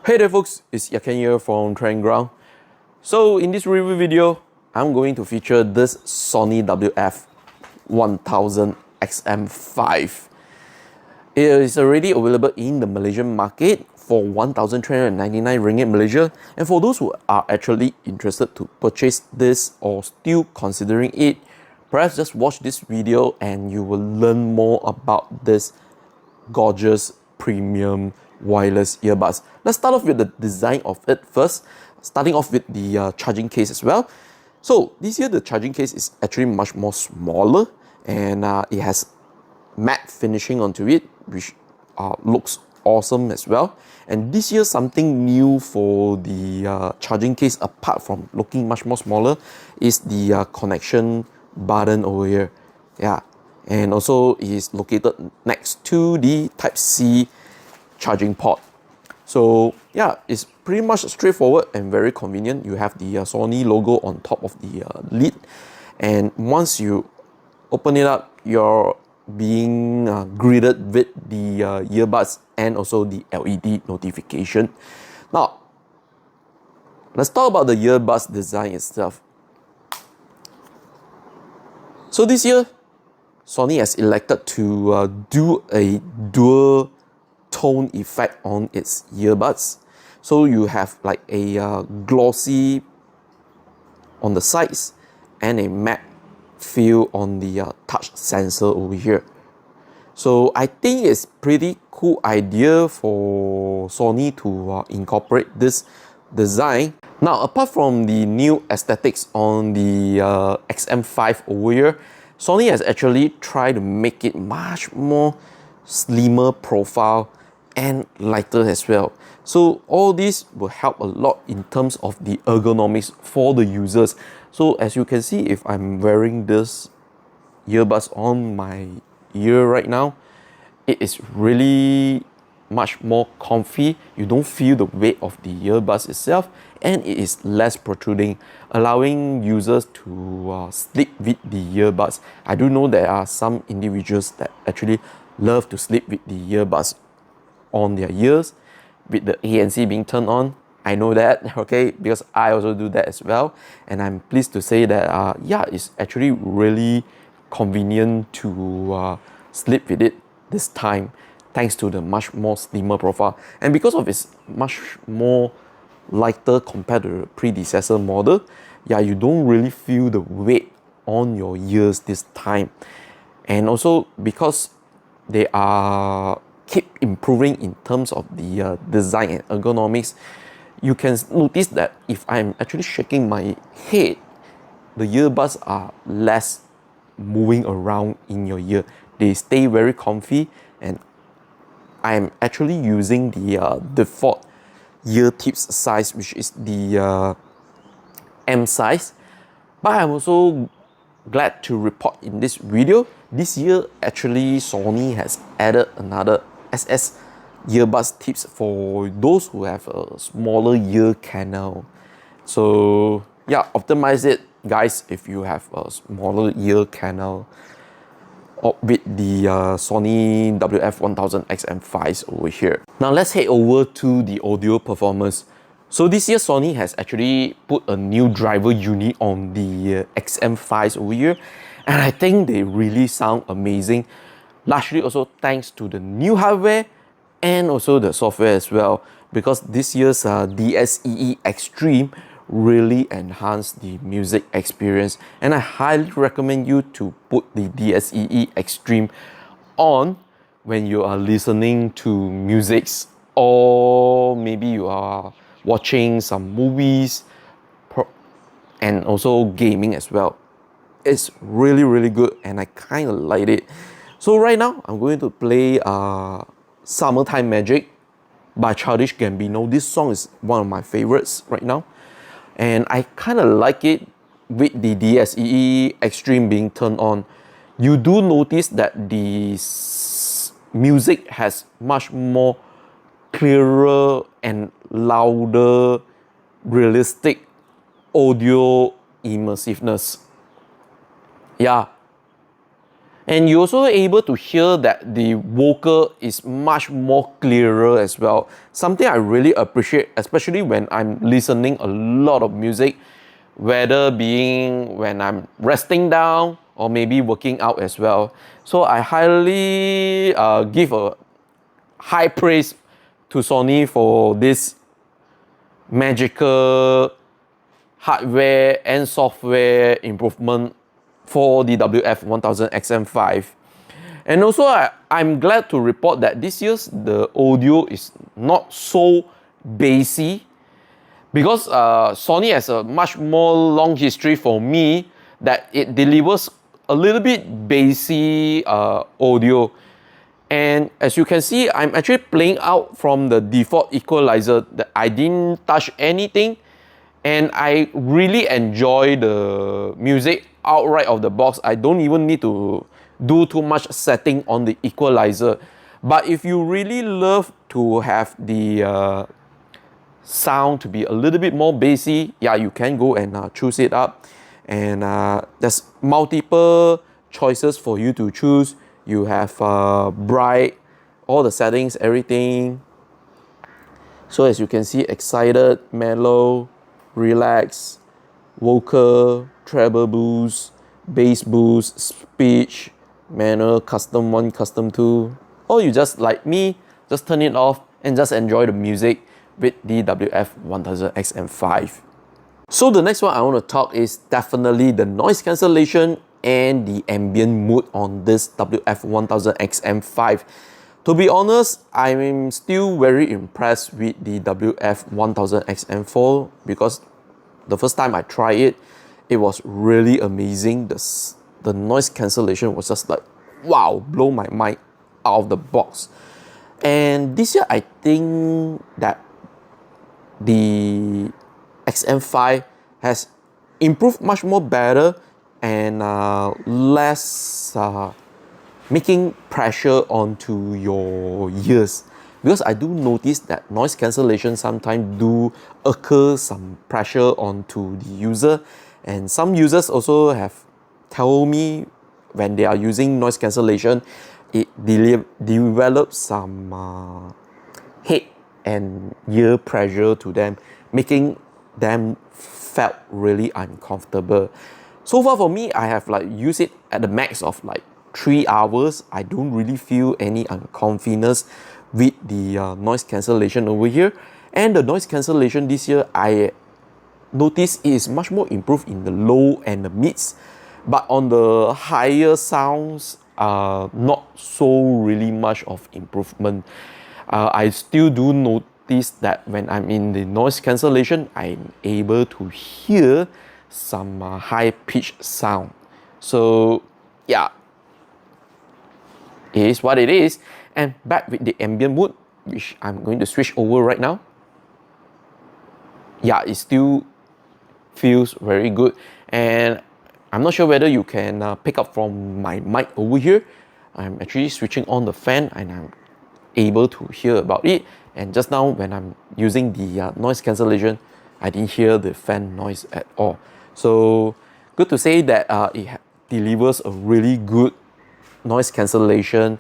Hey there folks, it's Yat Kean here from Trend Ground. So in this review video, I'm going to feature this Sony WF-1000XM5. It is already available in the Malaysian market for 1,399 ringgit Malaysia. And for those who are actually interested to purchase this or still considering it, perhaps just watch this video and you will learn more about this gorgeous premium wireless earbuds. Let's start off with the design of it first, starting off with the charging case as well. So this year the charging case is actually much more smaller, and it has matte finishing onto it, which looks awesome as well. And this year something new for the charging case, apart from looking much more smaller, is the connection button over here. Yeah, and also is located next to the Type-C charging port. So yeah, it's pretty much straightforward and very convenient. You have the Sony logo on top of the lid, and once you open it up, you're being greeted with the earbuds and also the LED notification. Now, let's talk about the earbuds design itself. So this year, Sony has elected to do a dual tone effect on its earbuds. So you have like a glossy on the sides and a matte feel on the touch sensor over here. So I think it's pretty cool idea for Sony to incorporate this design. Now, apart from the new aesthetics on the XM5 over here, Sony has actually tried to make it much more slimmer profile and lighter as well. So all this will help a lot in terms of the ergonomics for the users. So as you can see, if I'm wearing this earbuds on my ear right now, it is really much more comfy. You don't feel the weight of the earbuds itself, and it is less protruding, allowing users to sleep with the earbuds. I do know there are some individuals that actually love to sleep with the earbuds on their ears with the ANC being turned on. I know that, okay, because I also do that as well, and I'm pleased to say that yeah, it's actually really convenient to sleep with it this time, thanks to the much more slimmer profile, and because of its much more lighter compared to the predecessor model. Yeah, you don't really feel the weight on your ears this time. And also because they are keep improving in terms of the design and ergonomics, you can notice that if I'm actually shaking my head, the earbuds are less moving around in your ear. They stay very comfy, and I'm actually using the default ear tips size, which is the M size. But I'm also glad to report in this video, this year actually Sony has added another SS earbuds tips for those who have a smaller ear canal. So yeah, optimize it guys if you have a smaller ear canal with the Sony WF-1000XM5s over here. Now let's head over to the audio performance. So this year Sony has actually put a new driver unit on the XM5s over here, and I think they really sound amazing, largely also thanks to the new hardware and also the software as well, because this year's DSEE Extreme really enhanced the music experience, and I highly recommend you to put the DSEE Extreme on when you are listening to music, or maybe you are watching some movies and also gaming as well. It's really good, and I kind of like it. So right now I'm going to play Summertime Magic by Childish Gambino. This song is one of my favorites right now, and I kind of like it with the DSEE Extreme being turned on. You do notice that the music has much more clearer and louder, realistic audio immersiveness. Yeah. And you're also able to hear that the vocal is much more clearer as well. Something I really appreciate, especially when I'm listening a lot of music, whether being when I'm resting down or maybe working out as well. So I highly give a high praise to Sony for this magical hardware and software improvement for the WF-1000XM5. And also I'm glad to report that this year's the audio is not so bassy, because Sony has a much more long history for me that it delivers a little bit bassy audio. And as you can see, I'm actually playing out from the default equalizer that I didn't touch anything, and I really enjoy the music outright of the box. I don't even need to do too much setting on the equalizer. But if you really love to have the sound to be a little bit more bassy, yeah, you can go and choose it up. And there's multiple choices for you to choose. You have bright, all the settings, everything. So as you can see, excited, mellow, relax, vocal, treble boost, bass boost, speech, manual, custom 1, custom 2. Or you just like me, just turn it off and just enjoy the music with the WF-1000XM5. So the next one I want to talk is definitely the noise cancellation and the ambient mood on this WF-1000XM5. To be honest, I'm still very impressed with the WF-1000XM4, because the first time I tried it, it was really amazing. The noise cancellation was just like, wow, blow my mind out of the box. And this year, I think that the XM5 has improved much more better and less making pressure onto your ears, because I do notice that noise cancellation sometimes do occur some pressure onto the user, and some users also have told me when they are using noise cancellation, it develops some head and ear pressure to them, making them felt really uncomfortable. So far for me, I have like used it at the max of like 3 hours. I don't really feel any uncomfortableness with the noise cancellation over here. And the noise cancellation this year, I noticed is much more improved in the low and the mids, but on the higher sounds, not so really much of improvement. I still do notice that when I'm in the noise cancellation, I'm able to hear some high-pitched sound. So yeah, it is what it is. And back with the ambient mode, which I'm going to switch over right now. Yeah, it still feels very good. And I'm not sure whether you can pick up from my mic over here. I'm actually switching on the fan and I'm able to hear about it. And just now when I'm using the noise cancellation, I didn't hear the fan noise at all. So good to say that it delivers a really good noise cancellation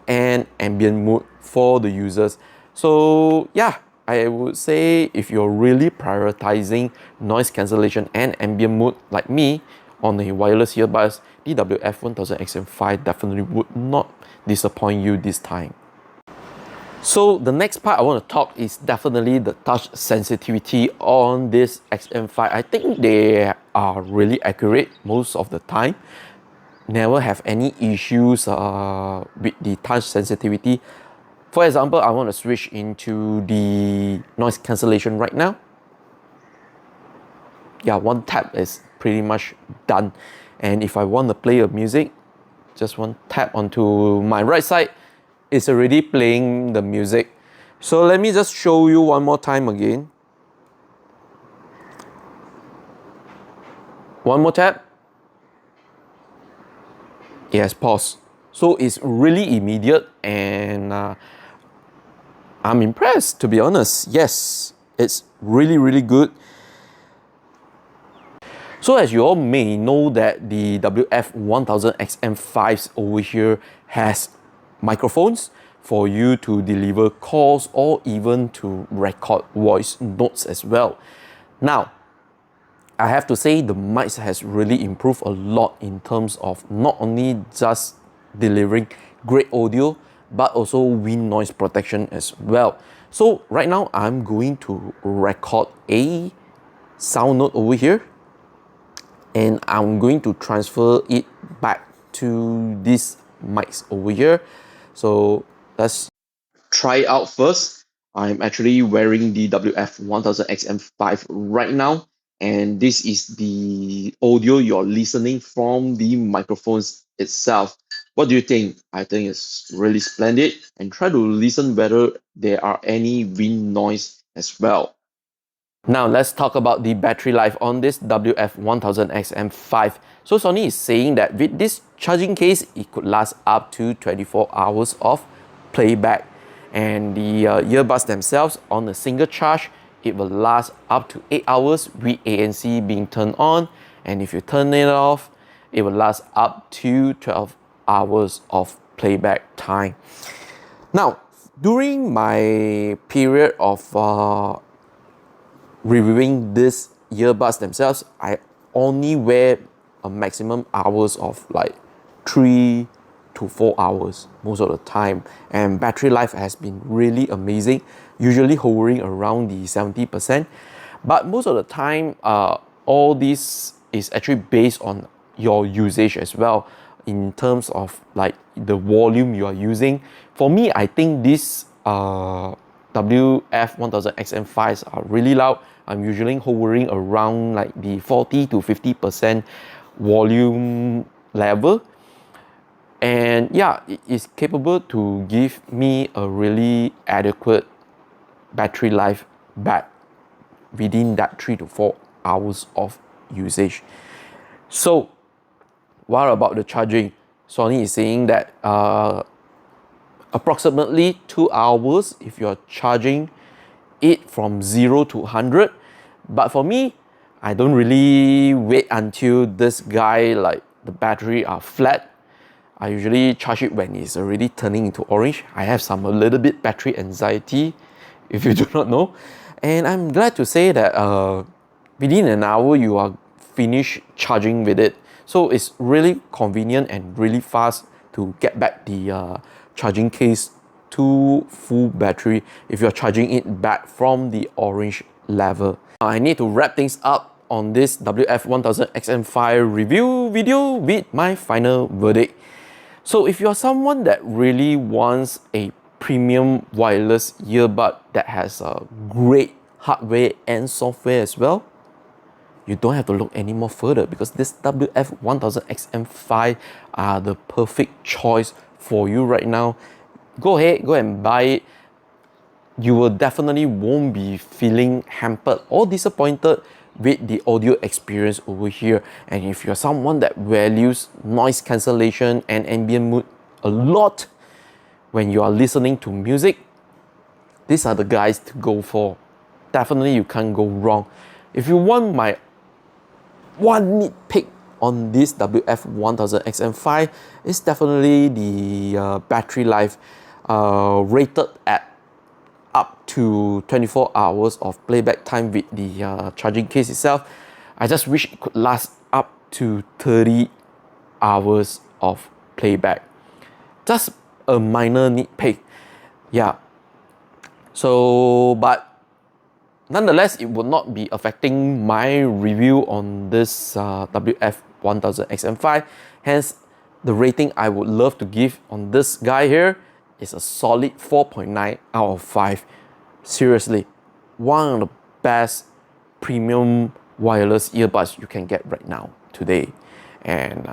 and ambient mode for the users. So yeah, I would say if you're really prioritizing noise cancellation and ambient mode like me on the wireless earbuds, the WF-1000XM5 definitely would not disappoint you this time. So the next part I want to talk is definitely the touch sensitivity on this XM5. I think they are really accurate most of the time. Never have any issues with the touch sensitivity. For example, I want to switch into the noise cancellation right now. Yeah, one tap is pretty much done. And if I want to play a music, just one tap onto my right side, it's already playing the music. So let me just show you one more time again. One more tap. Yes, pause. So it's really immediate, and I'm impressed, to be honest. Yes, it's really, really good. So as you all may know that the WF-1000XM5s over here has microphones for you to deliver calls or even to record voice notes as well. Now, I have to say the mics has really improved a lot in terms of not only just delivering great audio, but also wind noise protection as well. So right now I'm going to record a sound note over here, and I'm going to transfer it back to these mics over here. So let's try it out first. I'm actually wearing the WF-1000XM5 right now, and this is the audio you're listening from the microphones itself. What do you think? I think it's really splendid, and try to listen whether there are any wind noise as well. Now let's talk about the battery life on this WF-1000XM5. So Sony is saying that with this charging case, it could last up to 24 hours of playback. And the earbuds themselves, on a single charge, it will last up to 8 hours with ANC being turned on. And if you turn it off, it will last up to 12 hours of playback time. Now, during my period of reviewing these earbuds themselves, I only wear a maximum hours of like 3 to 4 hours most of the time, and battery life has been really amazing, usually hovering around the 70%. But most of the time, all this is actually based on your usage as well, in terms of like the volume you are using. For me, I think this WF-1000XM5s are really loud. I'm usually hovering around like the 40 to 50% volume level. And yeah, it is capable to give me a really adequate battery life back within that 3 to 4 hours of usage. So what about the charging? Sony is saying that approximately 2 hours if you're charging it from 0 to 100. But for me, I don't really wait until this guy, like the battery are flat. I usually charge it when it's already turning into orange. I have a little bit battery anxiety, if you do not know. And I'm glad to say that within an hour you are finished charging with it. So it's really convenient and really fast to get back the charging case to full battery if you're charging it back from the orange level. I need to wrap things up on this WF-1000XM5 review video with my final verdict. So if you're someone that really wants a premium wireless earbud that has a great hardware and software as well, you don't have to look any more further, because this WF-1000XM5 are the perfect choice for you right now. Go ahead, go and buy it. You will definitely won't be feeling hampered or disappointed with the audio experience over here. And if you're someone that values noise cancellation and ambient mood a lot when you are listening to music, these are the guys to go for. Definitely you can't go wrong. If you want my one nitpick on this WF-1000XM5, is definitely the battery life, rated at up to 24 hours of playback time with the charging case itself. I just wish it could last up to 30 hours of playback. Just a minor nitpick, yeah. So, but nonetheless, it will not be affecting my review on this WF-1000XM5. Hence, the rating I would love to give on this guy here is a solid 4.9 out of 5. Seriously, one of the best premium wireless earbuds you can get right now, today. And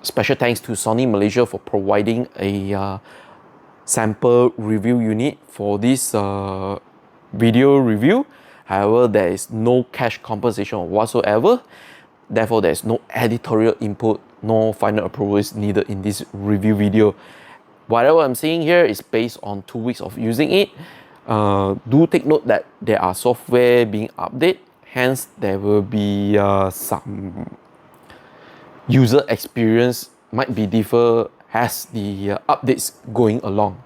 special thanks to Sony Malaysia for providing a sample review unit for this video review. However, there is no cash compensation whatsoever. Therefore, there is no editorial input, no final approval is needed in this review video. Whatever I'm saying here is based on 2 weeks of using it. Do take note that there are software being updated. hence there will be some user experience might be differ as the updates going along.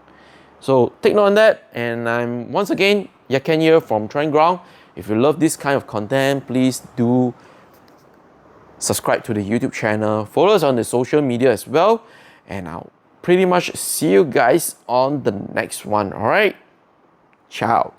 So take note on that, and I'm once again Yat Kean here from Trend Ground. If you love this kind of content, please do subscribe to the YouTube channel, follow us on the social media as well, and I'll pretty much see you guys on the next one. All right, ciao.